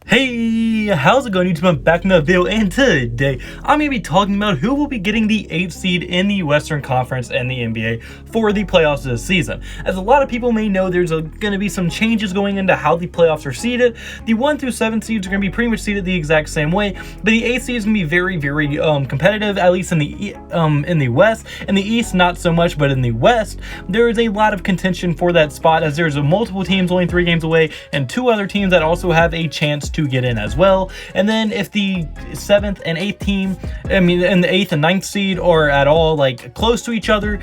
Hey, how's it going, YouTube? I'm back in the video, and today I'm going to be talking about who will be getting the 8th seed in the Western Conference and the NBA for the playoffs this season. As a lot of people may know, there's going to be some changes going into how the playoffs are seeded. The 1 through 7 seeds are going to be pretty much seeded the exact same way, but the 8th seed is going to be very, very competitive, at least in the West. In the East, not so much, but in the West, there is a lot of contention for that spot, as there's multiple teams only 3 games away, and 2 other teams that also have a chance to get in as well. And then if the 7th and 8th team, and the 8th and 9th seed are at all like close to each other,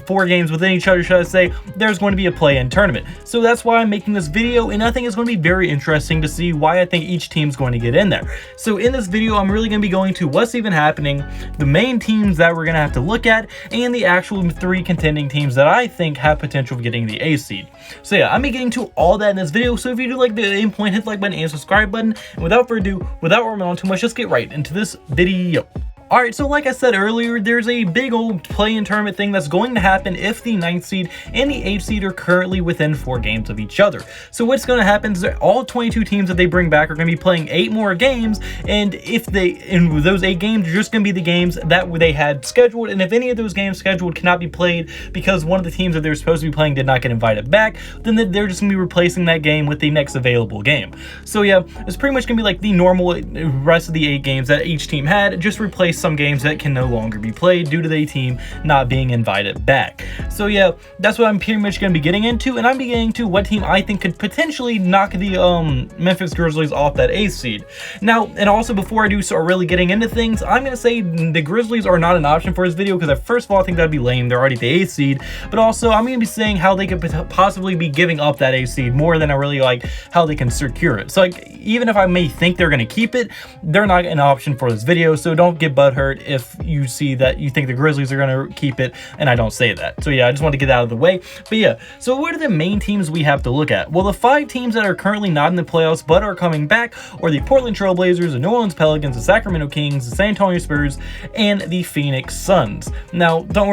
4 games within each other, should I say, there's going to be a play-in tournament. So that's why I'm making this video, and I think it's going to be very interesting to see why I think each team's going to get in there. So in this video, I'm really going to be going to what's even happening, the main teams that we're going to have to look at, and the actual 3 contending teams that I think have potential of getting the A seed. So yeah, I'm getting to all that in this video. So if you do like the aim point, hit the like button and subscribe button. And without further ado, without rambling on too much, let's get right into this video. Alright, so like I said earlier, there's a big old play-in tournament thing that's going to happen if the 9th seed and the 8th seed are currently within 4 games of each other. So what's going to happen is that all 22 teams that they bring back are going to be playing 8 more games, and if in those 8 games are just going to be the games that they had scheduled, and if any of those games scheduled cannot be played because one of the teams that they're supposed to be playing did not get invited back, then they're just going to be replacing that game with the next available game. So yeah, it's pretty much going to be like the normal rest of the 8 games that each team had, just replace some games that can no longer be played due to the team not being invited back. So yeah, that's what I'm pretty much going to be getting into, and I'm getting to what team I think could potentially knock the Memphis Grizzlies off that 8th seed. Now, and also before I do start really getting into things, I'm going to say the Grizzlies are not an option for this video because first of all, I think that'd be lame. They're already the 8th seed, but also I'm going to be saying how they could possibly be giving up that 8th seed more than I really like how they can secure it. So like, even if I may think they're going to keep it, they're not an option for this video, so don't get butthurt if you see that you think the Grizzlies are going to keep it and I don't say that. So yeah, I just want to get that out of the way. But yeah, so what are the main teams we have to look at? Well, the 5 teams that are currently not in the playoffs but are coming back are the Portland Trailblazers, the New Orleans Pelicans, the Sacramento Kings, the San Antonio Spurs, and the Phoenix Suns. Now, don't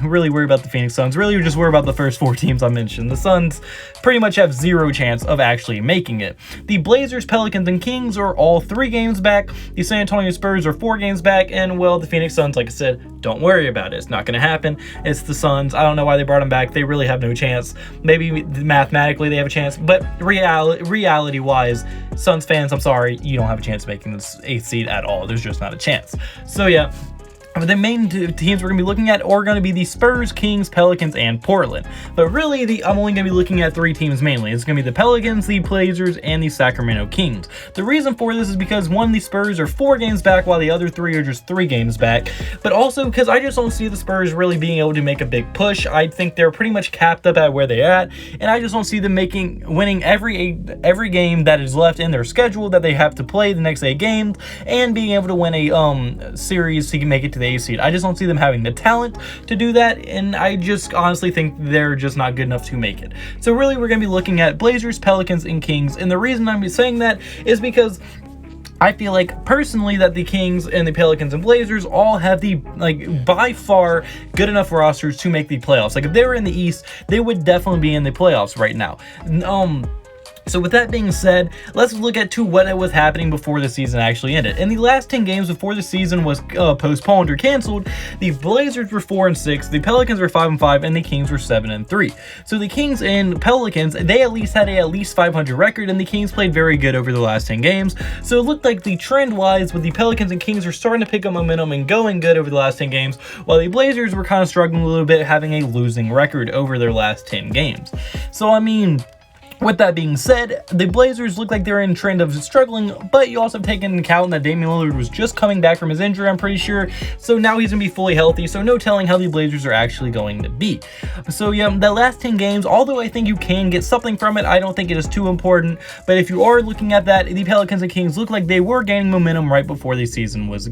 really worry about the Phoenix Suns. Really, just worry about the first 4 teams I mentioned. The Suns pretty much have 0 chance of actually making it. The Blazers, Pelicans, and Kings are all 3 games back. The San Antonio Spurs are 4 games back, and well, the Phoenix Suns, like I said, don't worry about it. It's not going to happen. It's the Suns. I don't know why they brought them back. They really have no chance. Maybe mathematically they have a chance, but reality-wise, Suns fans, I'm sorry, you don't have a chance of making this 8th seed at all. There's just not a chance. So yeah, the main teams we're going to be looking at are going to be the Spurs, Kings, Pelicans, and Portland. But really, I'm only going to be looking at 3 teams mainly. It's going to be the Pelicans, the Blazers, and the Sacramento Kings. The reason for this is because, one, the Spurs are 4 games back, while the other 3 are just 3 games back. But also because I just don't see the Spurs really being able to make a big push. I think they're pretty much capped up at where they're at, and I just don't see them winning every game that is left in their schedule that they have to play the next 8 games, and being able to win a series to make it to the A seed. I just don't see them having the talent to do that, and I just honestly think they're just not good enough to make it. So really, we're going to be looking at Blazers, Pelicans, and Kings, and the reason I'm saying that is because I feel like personally that the Kings and the Pelicans and Blazers all have the, like, by far good enough rosters to make the playoffs. Like, if they were in the East, they would definitely be in the playoffs right now. So with that being said, let's look at what was happening before the season actually ended. In the last 10 games before the season was postponed or canceled, the Blazers were 4-6, the Pelicans were 5-5, and the Kings were 7-3. So the Kings and Pelicans, they at least had at least 500 record, and the Kings played very good over the last 10 games. So it looked like the trend-wise with the Pelicans and Kings were starting to pick up momentum and going good over the last 10 games, while the Blazers were kind of struggling a little bit, having a losing record over their last 10 games. So I mean, with that being said, the Blazers look like they're in trend of struggling, but you also have taken into account that Damian Lillard was just coming back from his injury, I'm pretty sure, so now he's going to be fully healthy, so no telling how the Blazers are actually going to be. So yeah, the last 10 games, although I think you can get something from it, I don't think it is too important, but if you are looking at that, the Pelicans and Kings look like they were gaining momentum right before the season was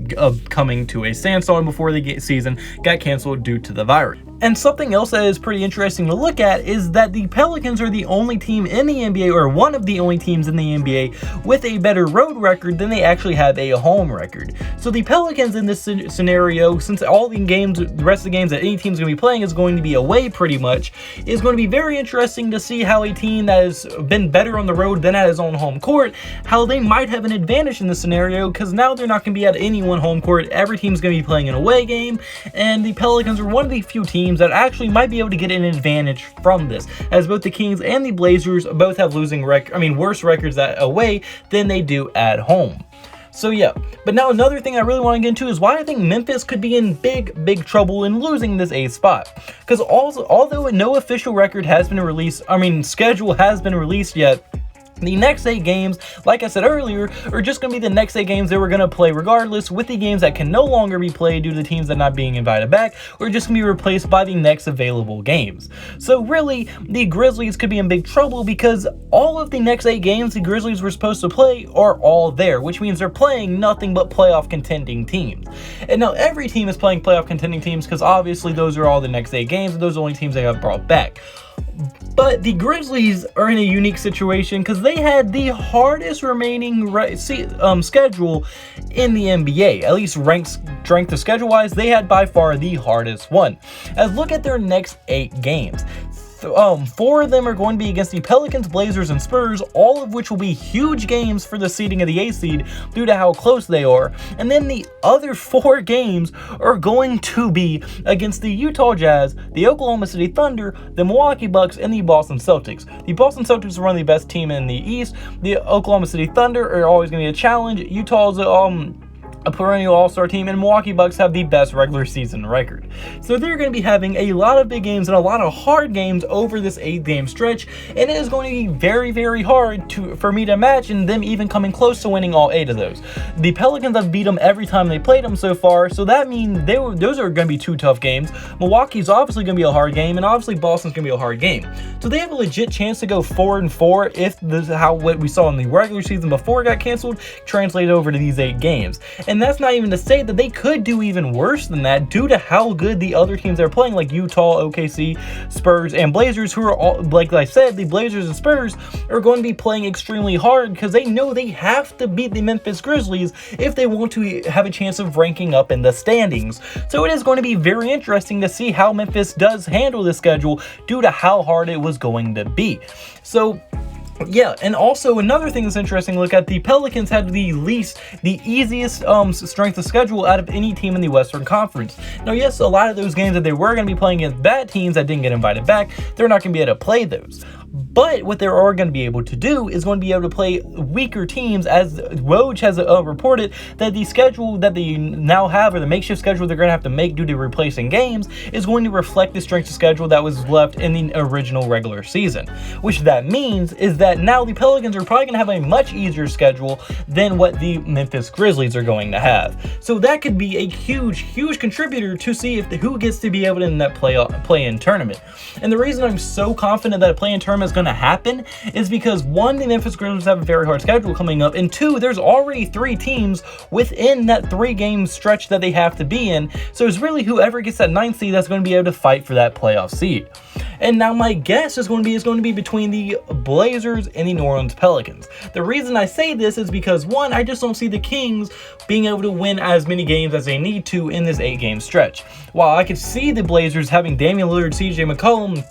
coming to a standstill, and before the season got canceled due to the virus. And something else that is pretty interesting to look at is that the Pelicans are the only team in the NBA, or one of the only teams in the NBA with a better road record than they actually have a home record. So the Pelicans in this scenario, since all the games, the rest of the games that any team's going to be playing is going to be away pretty much, is going to be very interesting to see how a team that has been better on the road than at his own home court, how they might have an advantage in this scenario, because now they're not going to be at any one home court. Every team's going to be playing an away game, and the Pelicans are one of the few teams that actually might be able to get an advantage from this, as both the Kings and the Blazers both have worse records at away than they do at home. So yeah, but now another thing I really want to get into is why I think Memphis could be in big trouble in losing this 8th spot. Because although no official record has been released, schedule has been released yet, the next 8 games, like I said earlier, are just going to be the next 8 games that we're going to play regardless, with the games that can no longer be played due to the teams that are not being invited back, or just going to be replaced by the next available games. So really, the Grizzlies could be in big trouble because all of the next 8 games the Grizzlies were supposed to play are all there, which means they're playing nothing but playoff contending teams. And now every team is playing playoff contending teams because obviously those are all the next 8 games, and those are the only teams they have brought back. But the Grizzlies are in a unique situation because they had the hardest remaining schedule in the NBA. At least strength of schedule wise, they had by far the hardest one. As look at their next 8 games. 4 of them are going to be against the Pelicans, Blazers, and Spurs, all of which will be huge games for the seeding of the 8th seed due to how close they are. And then the other 4 games are going to be against the Utah Jazz, the Oklahoma City Thunder, the Milwaukee Bucks, and the Boston Celtics. The Boston Celtics are one of the best teams in the East. The Oklahoma City Thunder are always going to be a challenge. Utah's a perennial all-star team, and Milwaukee Bucks have the best regular season record. So they're going to be having a lot of big games and a lot of hard games over this 8-game stretch, and it is going to be very hard for me to imagine them even coming close to winning all 8 of those. The Pelicans have beat them every time they played them so far, so that means those are going to be 2 tough games. Milwaukee's obviously going to be a hard game, and obviously Boston's going to be a hard game. So they have a legit chance to go 4-4 if this is what we saw in the regular season before it got canceled translated over to these 8 games. And that's not even to say that they could do even worse than that due to how good the other teams are playing, like Utah, OKC, Spurs, and Blazers, who are all, like I said, the Blazers and Spurs are going to be playing extremely hard because they know they have to beat the Memphis Grizzlies if they want to have a chance of ranking up in the standings. So it is going to be very interesting to see how Memphis does handle this schedule due to how hard it was going to be. So yeah, and also another thing that's interesting to look at, the Pelicans had the easiest strength of schedule out of any team in the Western Conference. Now, yes, a lot of those games that they were going to be playing against bad teams that didn't get invited back, they're not going to be able to play those. But what they are going to be able to do is going to be able to play weaker teams, as Woj has reported that the schedule that they now have, or the makeshift schedule they're going to have to make due to replacing games, is going to reflect the strength of schedule that was left in the original regular season. Which that means is that now the Pelicans are probably going to have a much easier schedule than what the Memphis Grizzlies are going to have. So that could be a huge contributor to see who gets to be able to in that play-in tournament. And the reason I'm so confident that a play-in tournament is going to happen is because 1, the Memphis Grizzlies have a very hard schedule coming up, and 2, there's already 3 teams within that 3-game stretch that they have to be in. So it's really whoever gets that 9th seed that's going to be able to fight for that playoff seed. And now my guess is going to be between the Blazers and the New Orleans Pelicans. The reason I say this is because 1, I just don't see the Kings being able to win as many games as they need to in this 8-game stretch. While I could see the Blazers having Damian Lillard, CJ McCollum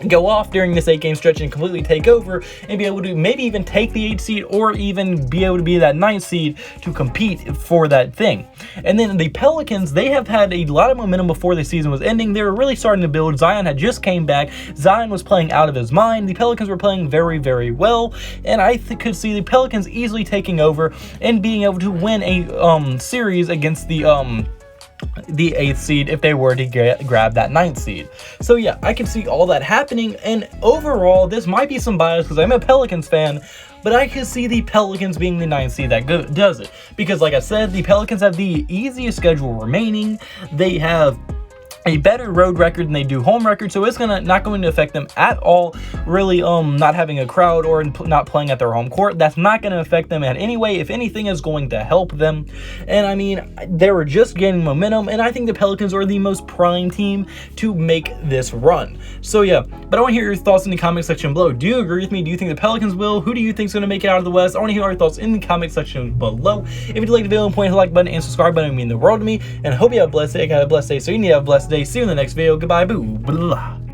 go off during this 8-game stretch and completely take over and be able to maybe even take the 8th seed or even be able to be that 9th seed to compete for that thing. And then the Pelicans, they have had a lot of momentum before the season was ending. They were really starting to build. Zion had just came back. Zion was playing out of his mind. The Pelicans were playing very well, and I could see the Pelicans easily taking over and being able to win a series against the 8th seed if they were to grab that 9th seed. So yeah, I can see all that happening, and overall this might be some bias because I'm a Pelicans fan, but I can see the Pelicans being the 9th seed that does it, because like I said, the Pelicans have the easiest schedule remaining. They have a better road record than they do home record, so it's not going to affect them at all. Really, not having a crowd or not playing at their home court, that's not going to affect them in any way. If anything, is going to help them. And I mean, they were just gaining momentum, and I think the Pelicans are the most prime team to make this run. So yeah, but I want to hear your thoughts in the comment section below. Do you agree with me? Do you think the Pelicans will? Who do you think is going to make it out of the West? I want to hear your thoughts in the comment section below. If you like the video, point the like button and subscribe button, it would mean the world to me. And I hope you have a blessed day. I got a blessed day, so you need to have a blessed day. See you in the next video. Goodbye. Boo. Blah.